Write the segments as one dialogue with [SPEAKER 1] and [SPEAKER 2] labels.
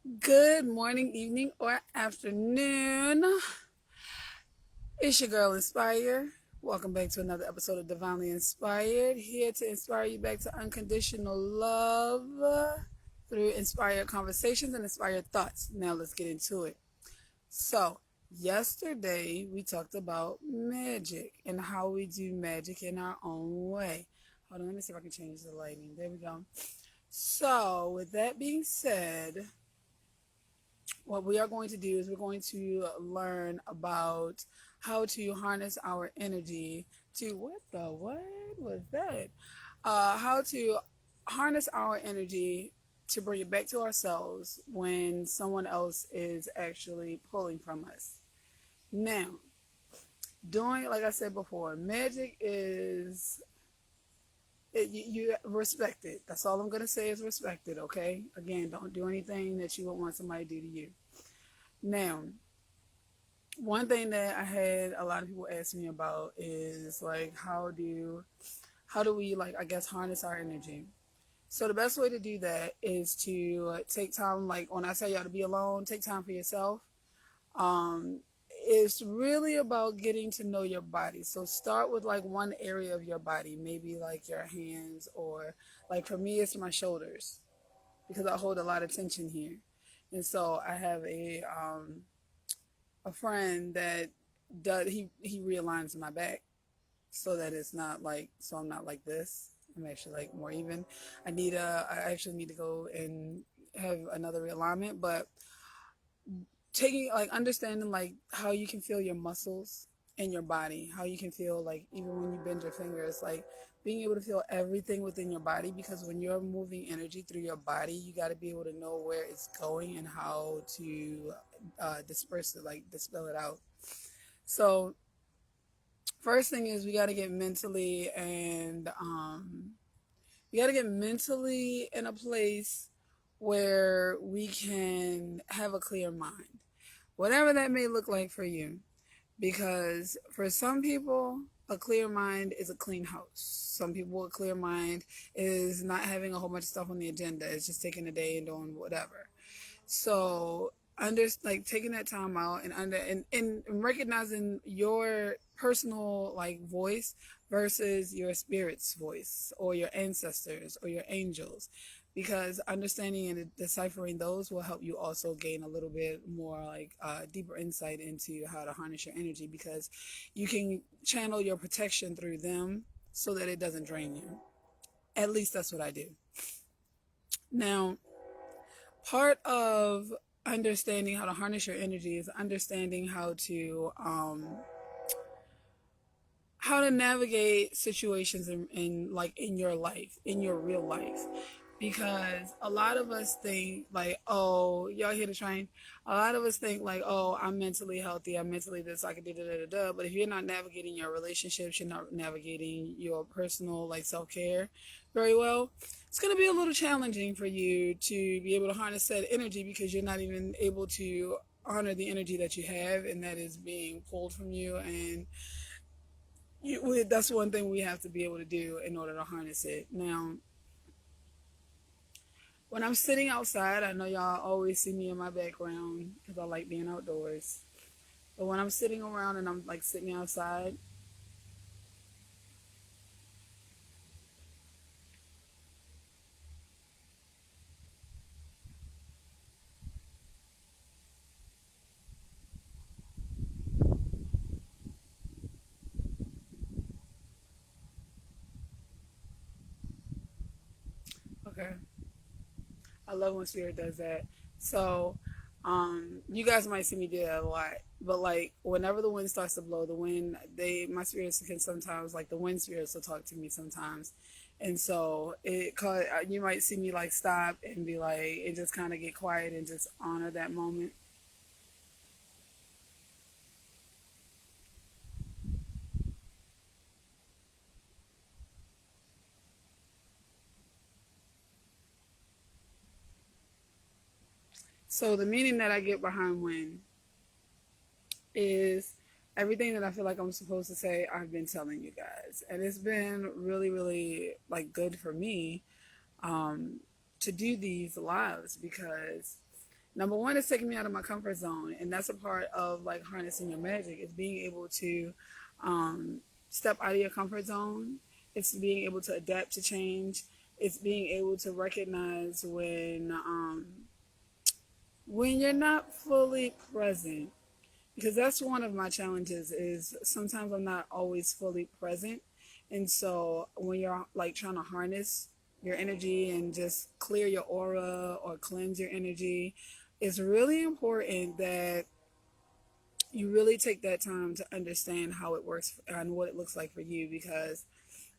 [SPEAKER 1] Good morning, evening, or afternoon. It's your girl Inspire. Welcome back to another episode of Divinely Inspired. Here to inspire you back to unconditional love through inspired conversations and inspired thoughts. Now let's get into it. So, yesterday we talked about magic and how we do magic in our own way. Hold on, let me see if I can change the lighting. There we go. So, with that being said, what we are going to do is we're going to learn about how to harness our energy to what was that? How to harness our energy to bring it back to ourselves when someone else is actually pulling from us. Now, doing like I said before, magic is you respect it. That's all I'm gonna say is respect it. Okay. Again, don't do anything that you would want somebody to do to you. Now, one thing that I had a lot of people ask me about is like how do we like I guess harness our energy. So the best way to do that is to take time, like when I tell y'all to be alone, take time for yourself. Um it's really about getting to know your body. So start with like one area of your body, maybe like your hands, or like for me it's my shoulders because I hold a lot of tension here. And so I have a friend that does he realigns my back so that it's not like so I'm not like this. I'm actually like more even. I actually need to go and have another realignment, but taking like understanding like how you can feel your muscles in your body, how you can feel like even when you bend your fingers, like being able to feel everything within your body, because when you're moving energy through your body, you got to be able to know where it's going and how to disperse it, like dispel it out. So first thing is we got to get mentally in a place where we can have a clear mind, whatever that may look like for you. Because for some people, a clear mind is a clean house. Some people, a clear mind is not having a whole bunch of stuff on the agenda. It's just taking a day and doing whatever. So under like taking that time out and and recognizing your personal like voice versus your spirit's voice or your ancestors or your angels, because understanding and deciphering those will help you also gain a little bit more like deeper insight into how to harness your energy, because you can channel your protection through them so that it doesn't drain you. At least that's what I do. Now, part of understanding how to harness your energy is understanding how to navigate situations in like in your life, in your real life. Because a lot of us think like, oh, y'all hear the train? A lot of us think like, oh, I'm mentally healthy, I'm mentally this, I can do da da da da. But if you're not navigating your relationships, you're not navigating your personal like self-care very well, it's going to be a little challenging for you to be able to harness that energy, because you're not even able to honor the energy that you have and that is being pulled from you. And that's one thing we have to be able to do in order to harness it. Now, when I'm sitting outside, I know y'all always see me in my background because I like being outdoors. But when I'm sitting around and I'm like sitting outside, okay, I love when Spirit does that. So, you guys might see me do that a lot. But like whenever the wind starts to blow, my spirits can sometimes like the wind spirits will talk to me sometimes, and so you might see me like stop and be like and just kind of get quiet and just honor that moment. So the meaning that I get behind wind is everything that I feel like I'm supposed to say, I've been telling you guys. And it's been really, really like good for me um, to do these lives, because Number one is taking me out of my comfort zone, and that's a part of like harnessing your magic, is being able to step out of your comfort zone. It's being able to adapt to change. It's being able to recognize when you're not fully present, because that's one of my challenges, is sometimes I'm not always fully present. And so when you're like trying to harness your energy and just clear your aura or cleanse your energy, it's really important that you really take that time to understand how it works and what it looks like for you, because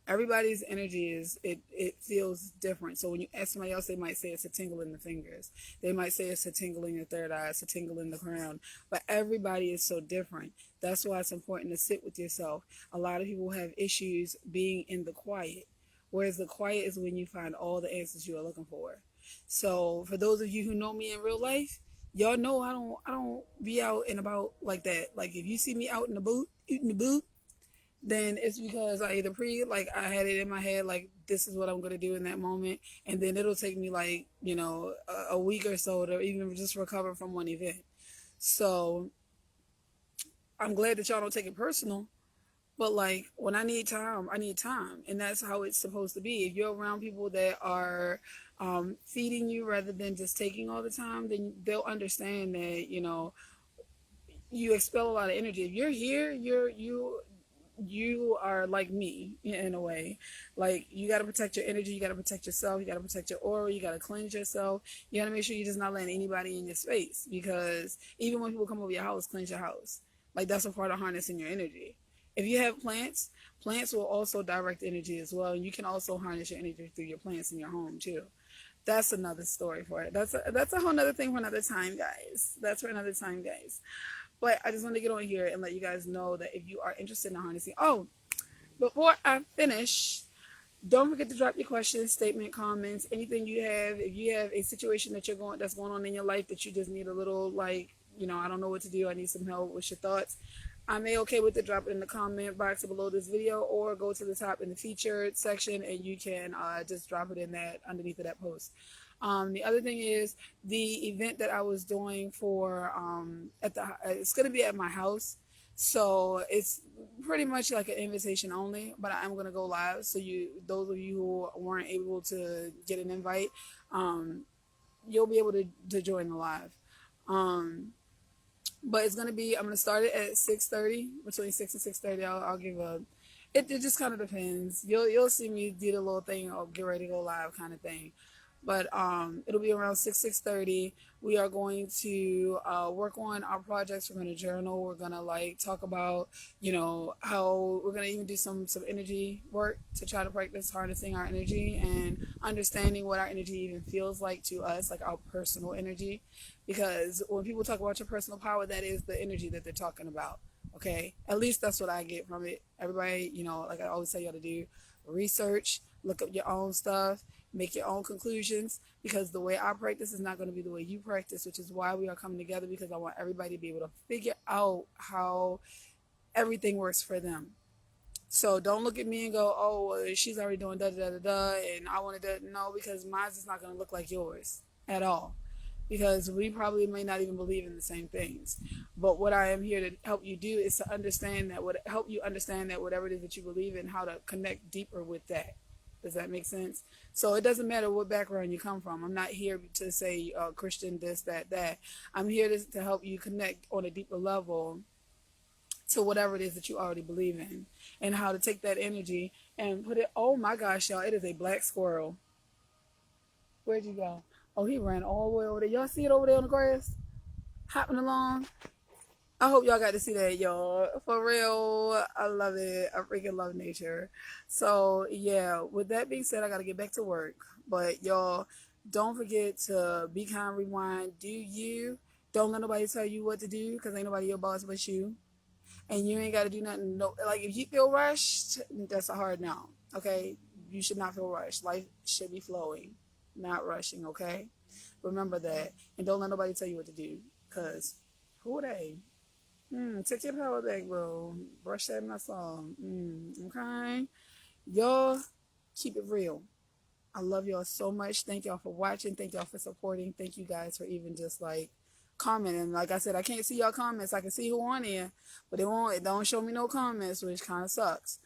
[SPEAKER 1] everybody's energy it feels different. So when you ask somebody else, they might say it's a tingle in the fingers, they might say it's a tingle in your third eye, it's a tingle in the crown, but everybody is so different. That's why it's important to sit with yourself. A lot of people have issues being in the quiet, whereas the quiet is when you find all the answers you are looking for. So for those of you who know me in real life, y'all know I don't be out and about like that. Like if you see me out in the boot eating the boot, then it's because I either like I had it in my head like this is what I'm gonna do in that moment, and then it'll take me like a week or so to even just recover from one event. So I'm glad that y'all don't take it personal, but like when I need time, and that's how it's supposed to be. If you're around people that are feeding you rather than just taking all the time, then they'll understand that you expel a lot of energy. If you're here, you are like me in a way. Like you got to protect your energy, you got to protect yourself, you got to protect your aura, you got to cleanse yourself, you got to make sure you're just not letting anybody in your space, because even when people come over your house, cleanse your house. Like that's a part of harnessing your energy. If you have plants will also direct energy as well, and you can also harness your energy through your plants in your home too. That's another story for it. That's a whole nother thing for another time, guys. That's for another time, guys. But I just want to get on here and let you guys know that if you are interested in harnessing, before I finish, don't forget to drop your questions, statement, comments, anything you have. If you have a situation that's going on in your life that you just need a little I don't know what to do, I need some help with your thoughts, I'm okay with it. Drop it in the comment box below this video, or go to the top in the featured section and you can just drop it in that underneath of that post. The other thing is the event that I was doing for it's going to be at my house. So it's pretty much like an invitation only, but I am going to go live. So those of you who weren't able to get an invite, you'll be able to join the live. But I'm gonna start it at 6:30, between 6 and 6:30. I'll give it just kind of depends. You'll see me do the little thing or get ready to go live kind of thing. But it'll be around 6:30. We are going to work on our projects. We're gonna journal. We're gonna talk about how we're gonna even do some energy work to try to practice harnessing our energy and understanding what our energy even feels like to us, like our personal energy. Because when people talk about your personal power, that is the energy that they're talking about. Okay, at least that's what I get from it. Everybody, like I always tell y'all to do research, look up your own stuff, make your own conclusions, because the way I practice is not going to be the way you practice, which is why we are coming together, because I want everybody to be able to figure out how everything works for them. So don't look at me and go, oh, well, she's already doing da da da da, and I want to do. No, because mine's is not going to look like yours at all, because we probably may not even believe in the same things. But what I am here to help you do is to help you understand that whatever it is that you believe in, how to connect deeper with that. Does that make sense? So it doesn't matter what background you come from. I'm not here to say Christian this, that. I'm here to help you connect on a deeper level to whatever it is that you already believe in, and how to take that energy and put it. Oh my gosh, y'all, it is a black squirrel. Where'd you go? Oh, he ran all the way over there. Y'all see it over there on the grass? Hopping along. I hope y'all got to see that, y'all. For real, I love it. I freaking love nature. So, yeah, with that being said, I got to get back to work. But, y'all, don't forget to be kind, rewind, do you. Don't let nobody tell you what to do, because ain't nobody your boss but you. And you ain't got to do nothing. No, like, if you feel rushed, that's a hard no, okay? You should not feel rushed. Life should be flowing, not rushing, okay? Remember that. And don't let nobody tell you what to do, because who are they? Take your power back, bro. Brush that mess off. Okay? Y'all, keep it real. I love y'all so much. Thank y'all for watching. Thank y'all for supporting. Thank you guys for even just like commenting. Like I said, I can't see y'all comments. I can see who on here, but it don't show me no comments, which kind of sucks.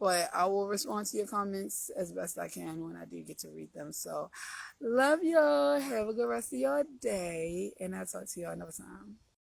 [SPEAKER 1] But I will respond to your comments as best I can when I do get to read them. So love y'all. Have a good rest of your day. And I'll talk to y'all another time.